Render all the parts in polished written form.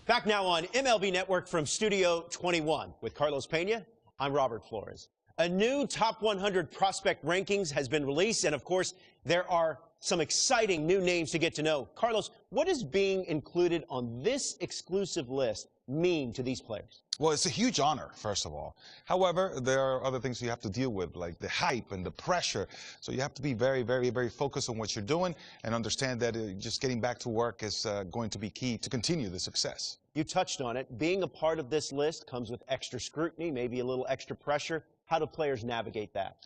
Back now on MLB Network from Studio 21 with Carlos Pena. I'm Robert Flores. A new Top 100 prospect rankings has been released, and of course, there are some exciting new names to get to know. Carlos, what does being included on this exclusive list mean to these players? Well, it's a huge honor, first of all. However, there are other things you have to deal with, like the hype and the pressure. So you have to be very, very, very focused on what you're doing and understand that just getting back to work is going to be key to continue the success. You touched on it. Being a part of this list comes with extra scrutiny, maybe a little extra pressure. How do players navigate that?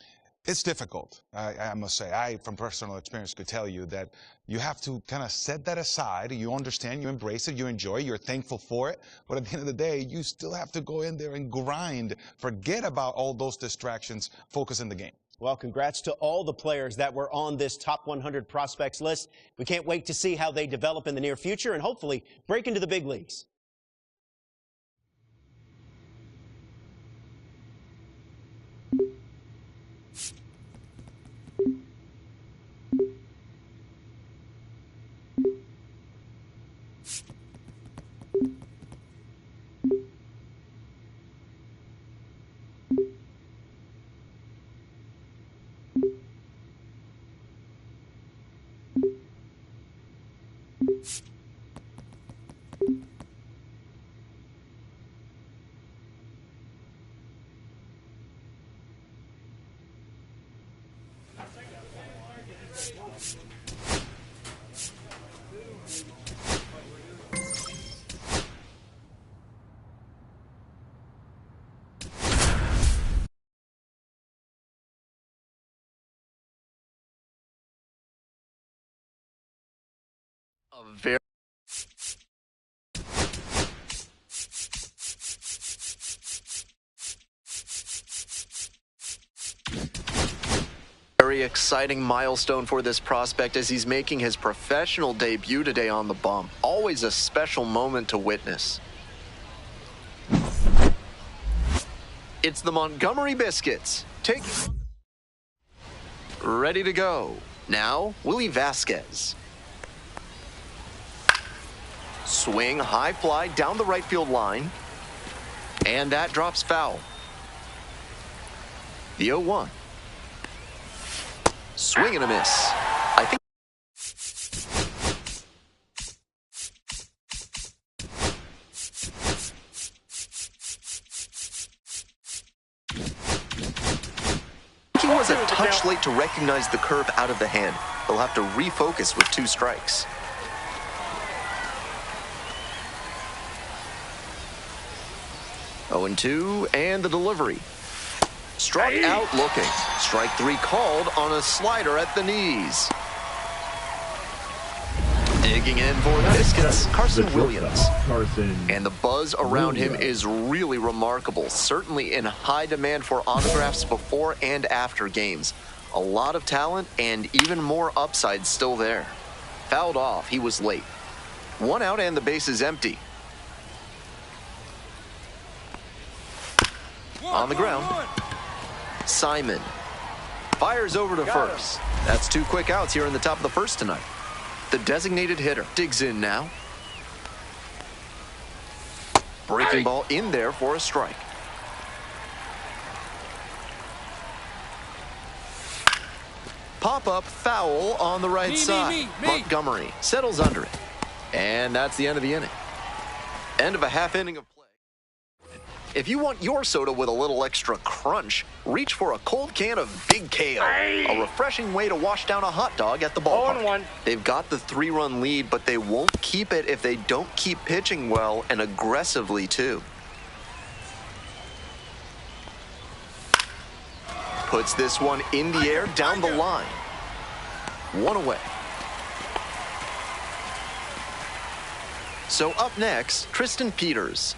It's difficult, I must say. I, from personal experience, could tell you that you have to kind of set that aside. You understand, you embrace it, you enjoy it, you're thankful for it. But at the end of the day, you still have to go in there and grind. Forget about all those distractions. Focus in the game. Well, congrats to all the players that were on this Top 100 prospects list. We can't wait to see how they develop in the near future and hopefully break into the big leagues. Very exciting milestone for this prospect as he's making his professional debut today on the bump. Always a special moment to witness. It's the Montgomery Biscuits. Ready to go. Now, Willie Vasquez. Swing, high fly down the right field line. And that drops foul. The 0-1. Swing and a miss. I think he was a touch late to recognize the curve out of the hand. He'll have to refocus with 2 strikes. Oh, 0-2, and the delivery. Struck out looking. Strike 3 called on a slider at the knees. Digging in for the Biscuits, Carson Williams. And the buzz around him is really remarkable. Certainly in high demand for autographs before and after games. A lot of talent and even more upside still there. Fouled off, he was late. 1 out and the base is empty. On the ground. Simon fires over to first. That's 2 quick outs here in the top of the first tonight. The designated hitter digs in now. Breaking ball in there for a strike. Pop-up foul on the right side. Montgomery settles under it. And that's the end of the inning. End of a half inning of play. If you want your soda with a little extra crunch, reach for a cold can of Big Kale, a refreshing way to wash down a hot dog at the ballpark. They've got the 3-run lead, but they won't keep it if they don't keep pitching well and aggressively, too. Puts this one in the air down the line. 1 away. So up next, Tristan Peters.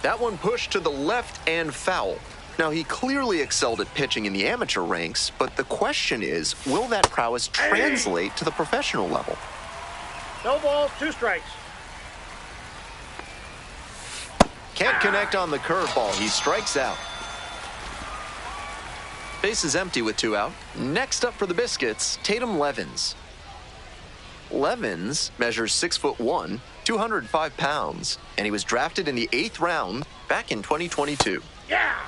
That one pushed to the left and foul. Now, he clearly excelled at pitching in the amateur ranks, but the question is, will that prowess translate to the professional level? No balls, 2 strikes. Can't connect on the curveball. He strikes out. Base is empty with 2 out. Next up for the Biscuits, Tatum Levins. Levens measures 6'1", 205 pounds, and he was drafted in the 8th round back in 2022. Yeah!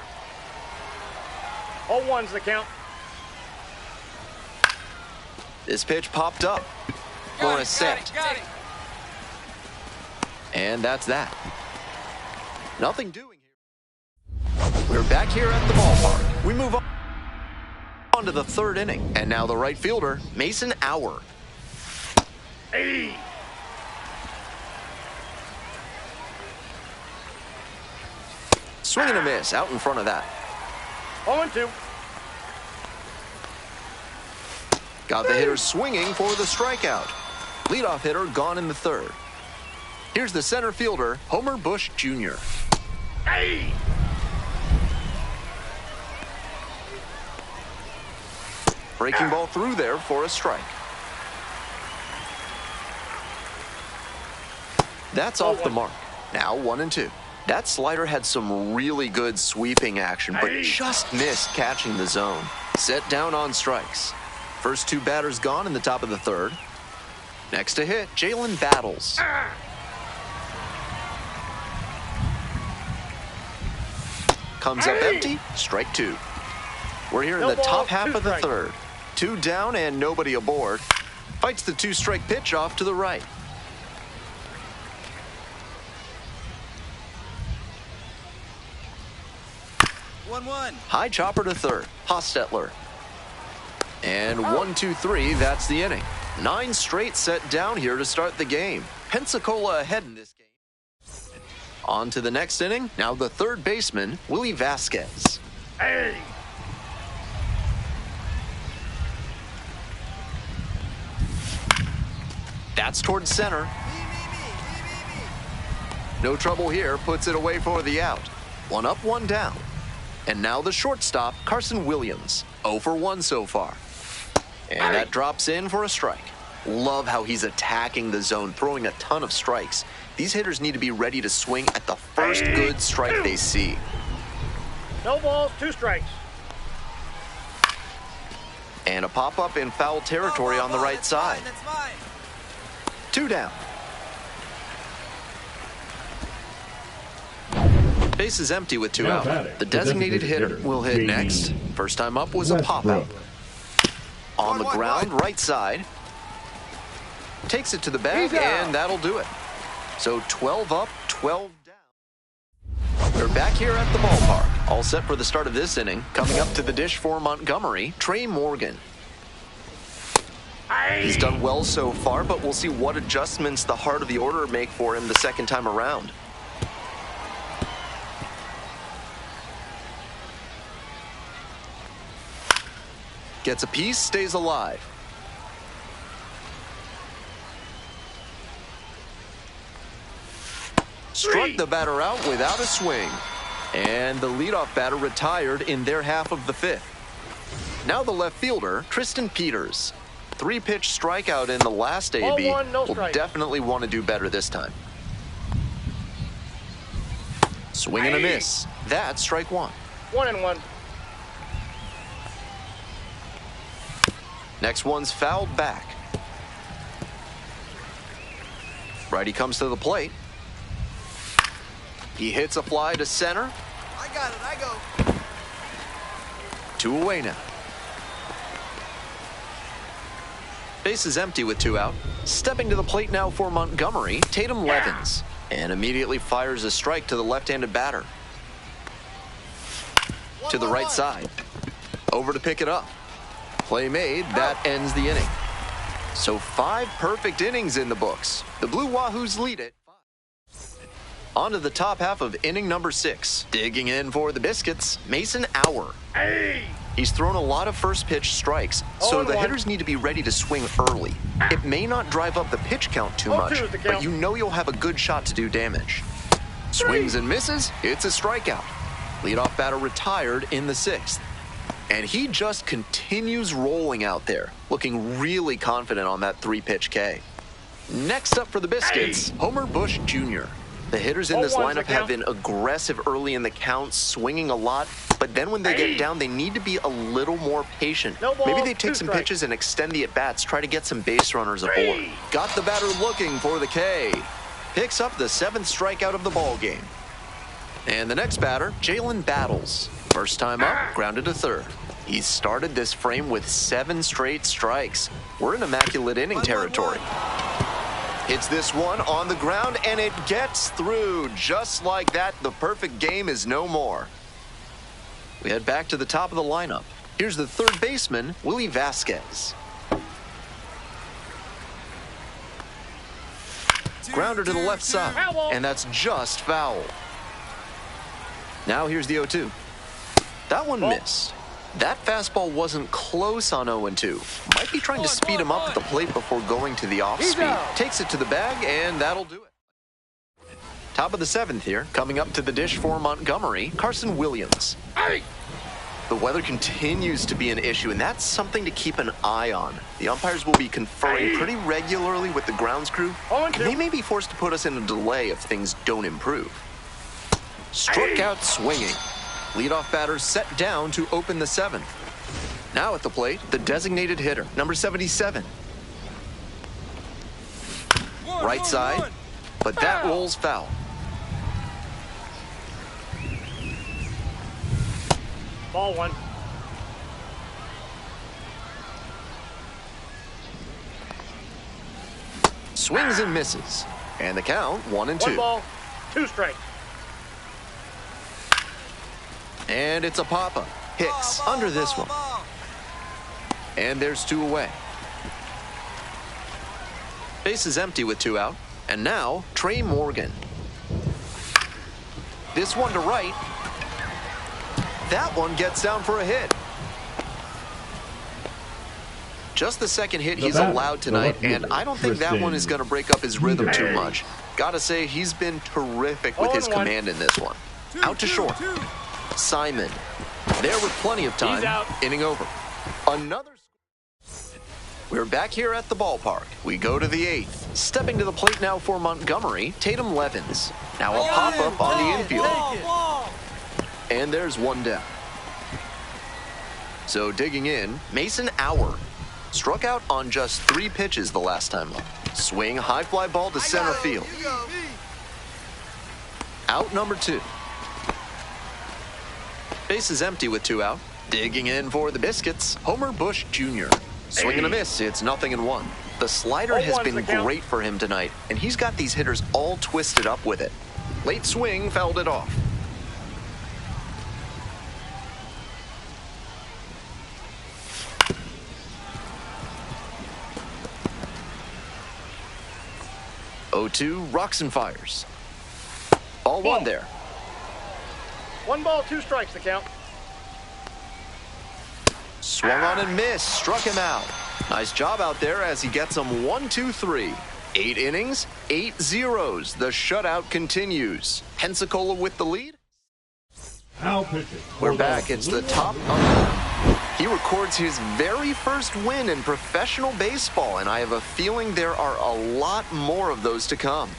0-1's the count. This pitch popped up for a set. Got it. And that's that. Nothing doing here. We're back here at the ballpark. We move on to the 3rd inning. And now the right fielder, Mason Auer. Hey! Swing and a miss out in front of that. 0-2. Got the hitter swinging for the strikeout. Leadoff hitter gone in the 3rd. Here's the center fielder, Homer Bush Jr. Hey! Breaking ball through there for a strike. That's off the mark. Now 1-2. That slider had some really good sweeping action, but just missed catching the zone. Set down on strikes. First 2 batters gone in the top of the 3rd. Next to hit, Jalen Battles. Comes up empty, strike 2. We're here in the top half of the 3rd. 2 down and nobody aboard. Fights the 2-strike pitch off to the right. High chopper to 3rd, Hostetler. And 1-2-3, that's the inning. 9 straight set down here to start the game. Pensacola ahead in this game. On to the next inning. Now the 3rd baseman, Willie Vasquez. Hey! That's towards center. No trouble here, puts it away for the out. 1 up, 1 down. And now the shortstop, Carson Williams. 0 for 1 so far. And that drops in for a strike. Love how he's attacking the zone, throwing a ton of strikes. These hitters need to be ready to swing at the first good strike they see. No balls, 2 strikes. And a pop-up in foul territory on the right side. 2 down. Base is empty with 2 out. The designated hitter will hit next. First time up was a pop-out. On the ground, right side. Takes it to the bag, and that'll do it. So 12 up, 12 down. We're back here at the ballpark. All set for the start of this inning. Coming up to the dish for Montgomery, Trey Morgan. He's done well so far, but we'll see what adjustments the heart of the order make for him the second time around. Gets a piece, stays alive. Struck the batter out without a swing. And the leadoff batter retired in their half of the 5th. Now the left fielder, Tristan Peters. 3-pitch strikeout in the last AB. Will definitely want to do better this time. Swing and a miss. That's strike 1. 1-1. Next one's fouled back. Righty comes to the plate. He hits a fly to center. I got it, I go. 2 away now. Base is empty with 2 out. Stepping to the plate now for Montgomery, Tatum Levens. And immediately fires a strike to the left-handed batter. To the right side. Over to pick it up. Play made, that ends the inning. So 5 perfect innings in the books. The Blue Wahoos lead it. On to the top half of inning number 6. Digging in for the Biscuits, Mason Auer. He's thrown a lot of first pitch strikes, so the hitters need to be ready to swing early. It may not drive up the pitch count too much, but you know you'll have a good shot to do damage. Swings and misses, it's a strikeout. Leadoff batter retired in the 6th. And he just continues rolling out there, looking really confident on that 3-pitch K. Next up for the Biscuits, Homer Bush Jr. The hitters in this 0-1's the lineup have count. been aggressive early in the count, swinging a lot, but then when they get down, they need to be a little more patient. No balls, Maybe they take 2 some strikes. pitches and extend the at-bats, try to get some base runners aboard. 3. Got the batter looking for the K. Picks up the 7th strikeout of the ball game. And the next batter, Jalen Battles. First time up, grounded to third. He's started this frame with 7 straight strikes. We're in immaculate inning territory. Hits this one on the ground, and it gets through. Just like that, the perfect game is no more. We head back to the top of the lineup. Here's the third baseman, Willie Vasquez. Grounder to the left side, and that's just foul. Now here's the 0-2. That one missed. That fastball wasn't close on 0-2. Might be trying to speed him up at the plate before going to the off-speed. Takes it to the bag, and that'll do it. Top of the 7th here. Coming up to the dish for Montgomery, Carson Williams. The weather continues to be an issue, and that's something to keep an eye on. The umpires will be conferring pretty regularly with the grounds crew, and they may be forced to put us in a delay if things don't improve. Struck out swinging. Leadoff batter set down to open the 7th. Now at the plate, the designated hitter, number 77. Right side, but that rolls foul. Ball 1. Swings and misses. And the count, 1-2. 1 ball, 2 strikes. And it's a pop-up. Hicks under this one. And there's 2 away. Base is empty with 2 out. And now, Trey Morgan. This one to right. That one gets down for a hit. Just the second hit he's allowed tonight, and I don't think that one is going to break up his rhythm too much. Gotta say, he's been terrific with his command in this one. Out to short. Simon. There with plenty of time. He's out. Inning over. Another. We're back here at the ballpark. We go to the 8th. Stepping to the plate now for Montgomery, Tatum Levens. Now a pop-up on the infield. And there's 1 down. So digging in, Mason Auer. Struck out on just 3 pitches the last time up. Swing, high fly ball to center field. Out number 2. Base is empty with 2 out. Digging in for the Biscuits, Homer Bush Jr. Swing and a miss, it's 0-1. The slider has been great for him tonight, and he's got these hitters all twisted up with it. Late swing fouled it off. Oh-2, rocks and fires. Ball 1 there. 1 ball, 2 strikes the count. Swung on and missed, struck him out. Nice job out there as he gets him 1-2-3. 8 innings, 8 zeros. The shutout continues. Pensacola with the lead. We're back. It's the top of. He records his very first win in professional baseball, and I have a feeling there are a lot more of those to come.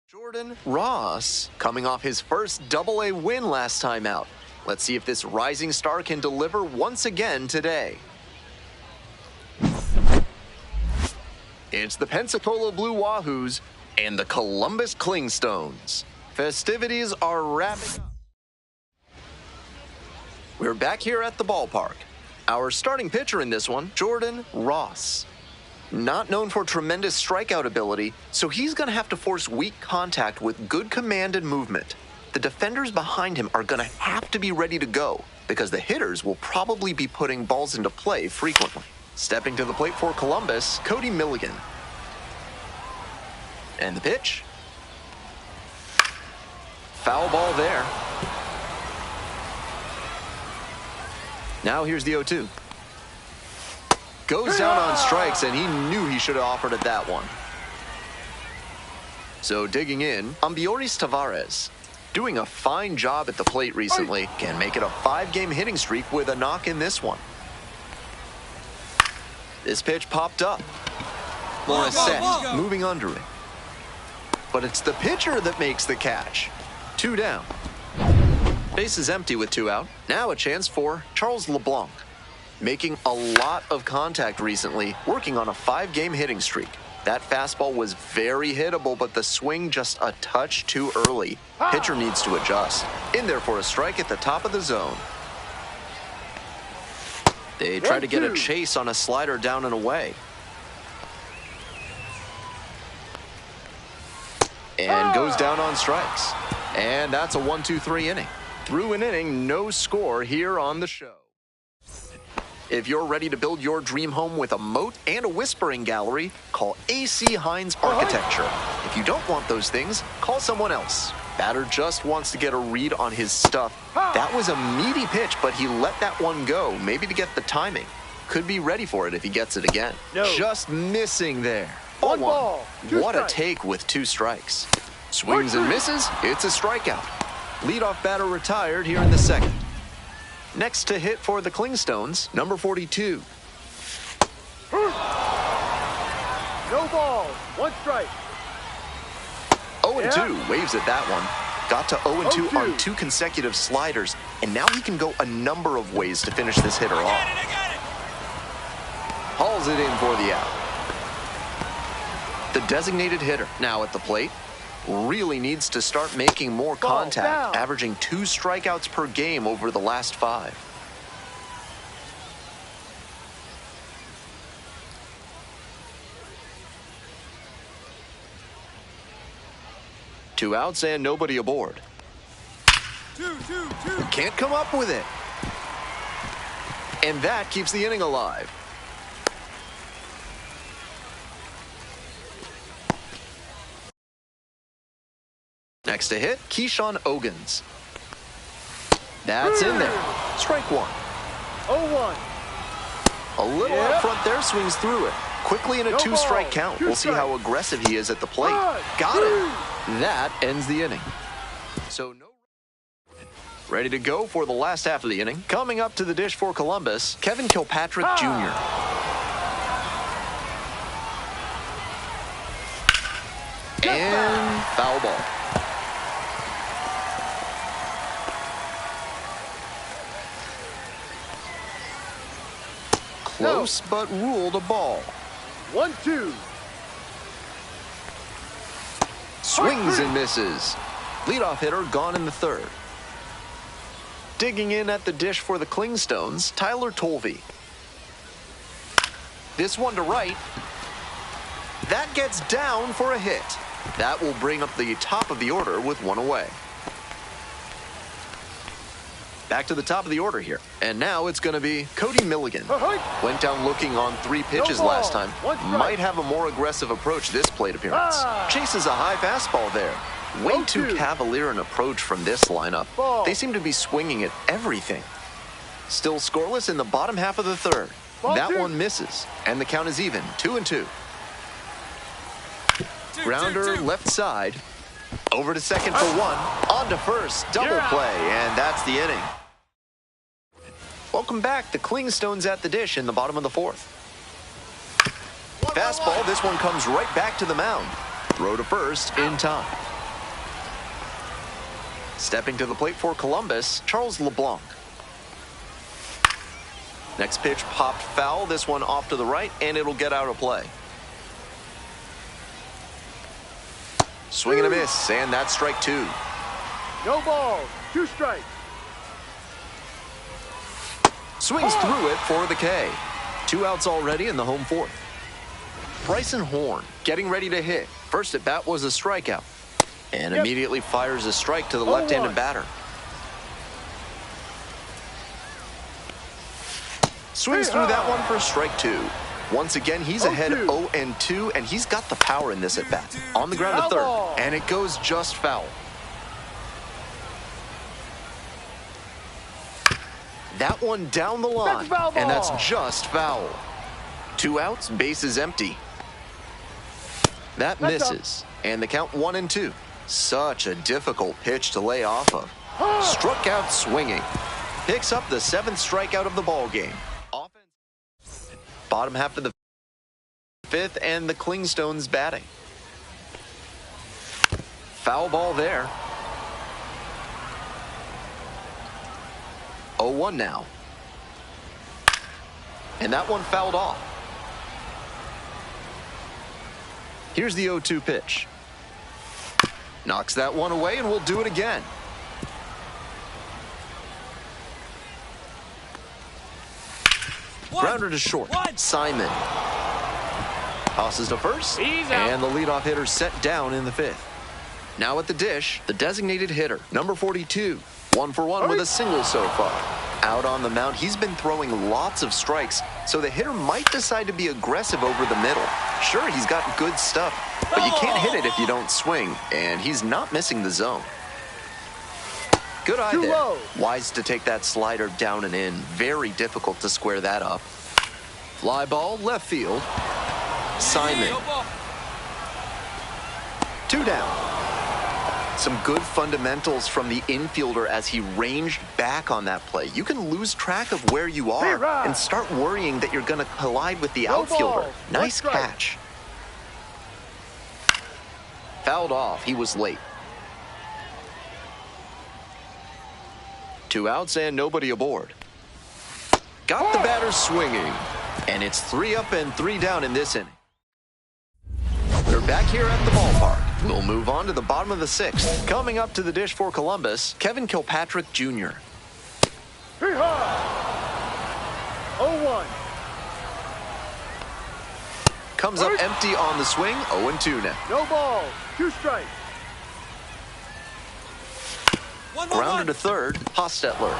Jordan Ross coming off his first AA win last time out. Let's see if this rising star can deliver once again today. It's the Pensacola Blue Wahoos and the Columbus Clingstones. Festivities are wrapping up. We're back here at the ballpark. Our starting pitcher in this one, Jordan Ross. Not known for tremendous strikeout ability, so he's going to have to force weak contact with good command and movement. The defenders behind him are going to have to be ready to go because the hitters will probably be putting balls into play frequently. Stepping to the plate for Columbus, Cody Milligan. And the pitch. Foul ball there. Now here's the 0-2. Goes down on strikes, and he knew he should have offered at that one. So digging in, Ambioris Tavares, doing a fine job at the plate recently, can make it a 5-game hitting streak with a knock in this one. This pitch popped up. Morissette moving under it. But it's the pitcher that makes the catch. 2 down. Base is empty with 2 out. Now a chance for Charles LeBlanc. Making a lot of contact recently, working on a 5-game hitting streak. That fastball was very hittable, but the swing just a touch too early. Pitcher needs to adjust. In there for a strike at the top of the zone. They try to get a chase on a slider down and away. And goes down on strikes. And that's a 1-2-3 inning. Through an inning, no score here on the show. If you're ready to build your dream home with a moat and a whispering gallery, call AC Hines Architecture. If you don't want those things, call someone else. Batter just wants to get a read on his stuff. That was a meaty pitch, but he let that one go, maybe to get the timing. Could be ready for it if he gets it again. Just missing there. One ball. What a take with 2 strikes. Swings and misses, it's a strikeout. Leadoff batter retired here in the second. Next to hit for the Clingstones, number 42. No balls. 1 strike. 0-2, waves at that one. Got to 0-2 on 2 consecutive sliders, and now he can go a number of ways to finish this hitter off. Hauls it in for the out. The designated hitter now at the plate really needs to start making more contact, averaging 2 strikeouts per game over the last 5. Two outs and nobody aboard. Can't come up with it. And that keeps the inning alive. Next to hit, Keyshawn Ogans. That's in there. Strike 1. 0-1. A little out front there, swings through it. Quickly in a 2-strike count. We'll see how aggressive he is at the plate. Got it. That ends the inning. So no. Ready to go for the last half of the inning. Coming up to the dish for Columbus, Kevin Kilpatrick Jr. And foul ball. Close, but ruled a ball. 1-2. Swings and misses. Leadoff hitter gone in the third. Digging in at the dish for the Clingstones, Tyler Tolvey. This one to right. That gets down for a hit. That will bring up the top of the order with 1 away. Back to the top of the order here. And now it's going to be Cody Milligan. Went down looking on 3 pitches last time. Might have a more aggressive approach this plate appearance. Chases a high fastball there. Way too cavalier an approach from this lineup. They seem to be swinging at everything. Still scoreless in the bottom half of the third. That one misses. And the count is even. 2-2. Grounder left side. Over to second for 1. On to first. Double play. And that's the inning. Welcome back. The Clingstones at the dish in the bottom of the 4th. Fastball. This one comes right back to the mound. Throw to first in time. Stepping to the plate for Columbus, Charles LeBlanc. Next pitch popped foul. This one off to the right, and it'll get out of play. Swing and a miss, and that's strike 2. No balls. 2 strikes. Swings through it for the K. 2 outs already in the home 4th. Bryson Horn getting ready to hit. First at bat was a strikeout. And immediately fires a strike to the left-handed batter. Swings through that one for strike 2. Once again, he's ahead 0-2, and he's got the power in this at bat. On the ground to third, and it goes just foul. That one down the line, and that's just foul. 2 outs, bases empty. That misses, and the count 1-2. Such a difficult pitch to lay off of. Struck out swinging. Picks up the 7th strikeout of the ball game. Offense. Bottom half of the 5th, and the Klingstones batting. Foul ball there. 0-1 now. And that one fouled off. Here's the 0-2 pitch. Knocks that one away, and we'll do it again. Grounder to short. Simon. Tosses to first. And the leadoff hitter set down in the 5th. Now at the dish, the designated hitter, number 42. 1 for 1 with a single so far. Out on the mound, he's been throwing lots of strikes, so the hitter might decide to be aggressive over the middle. Sure, he's got good stuff, but you can't hit it if you don't swing, and he's not missing the zone. Good eye there. Wise to take that slider down and in. Very difficult to square that up. Fly ball, left field. Simon. 2 down. Some good fundamentals from the infielder as he ranged back on that play. You can lose track of where you are and start worrying that you're going to collide with the outfielder. Nice catch. Fouled off. He was late. 2 outs and nobody aboard. Got the batter swinging. And it's 3 up and 3 down in this inning. We're back here at the ballpark. We'll move on to the bottom of the 6th. Coming up to the dish for Columbus, Kevin Kilpatrick Jr. 0-1. Comes up empty on the swing. 0-2 now. No balls. 2 strikes. Grounder to third. Hostetler.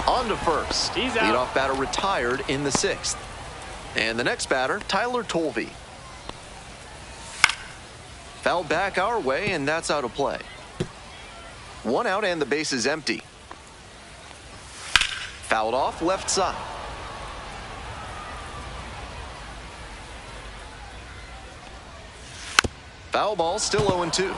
On to first. He's out. Leadoff batter retired in the 6th. And the next batter, Tyler Tolvey. Fouled back our way, and that's out of play. 1 out, and the base is empty. Fouled off left side. Foul ball, still 0-2.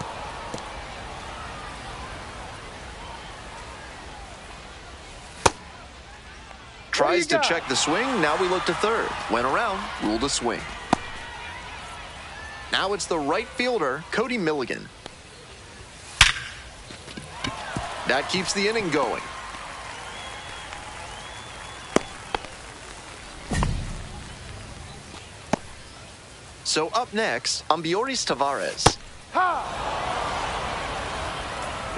Tries to check the swing. Now we look to third. Went around, ruled a swing. Now it's the right fielder, Cody Milligan. That keeps the inning going. So up next, Ambioris Tavares.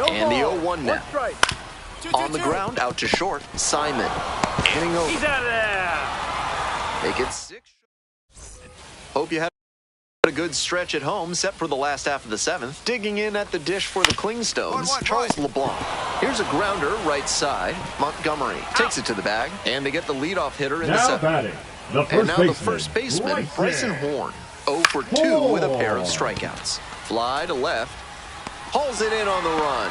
And the 0-1 now. On the ground, out to short, Simon. Inning over. He's out of there. Make it 6. Hope you had a good stretch at home, set for the last half of the 7th. Digging in at the dish for the Klingstones, Charles LeBlanc. Here's a grounder, right side. Montgomery takes it to the bag, and they get the leadoff hitter in the 7th. And now the first baseman, Bryson Horn. 0 for 2 with a pair of strikeouts. Fly to left. Hauls it in on the run.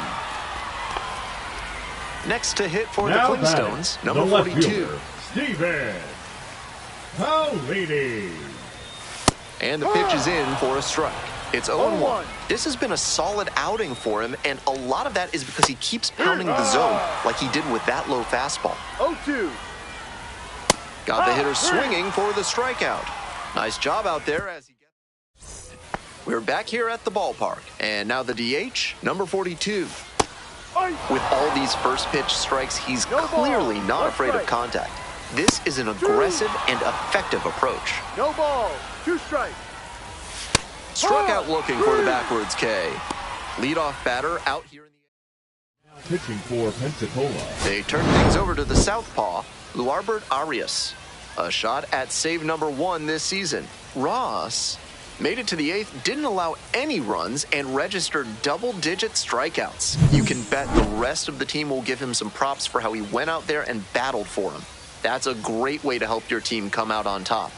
Next to hit for the Klingstones, number 42. Steven Paulini. And the pitch is in for a strike. It's 0-1. This has been a solid outing for him, and a lot of that is because he keeps pounding the zone like he did with that low fastball. 0-2. Got the hitter swinging for the strikeout. Nice job out there as he gets. We're back here at the ballpark, and now the DH, number 42. With all these first pitch strikes, he's clearly not afraid of contact. This is an aggressive and effective approach. No ball. 2 strikes. Struck out looking for the backwards K. Leadoff batter out here in the... Pitching for Pensacola. They turn things over to the southpaw, Luarbert Arias. A shot at save number 1 this season. Ross made it to the 8th, didn't allow any runs, and registered double-digit strikeouts. You can bet the rest of the team will give him some props for how he went out there and battled for him. That's a great way to help your team come out on top.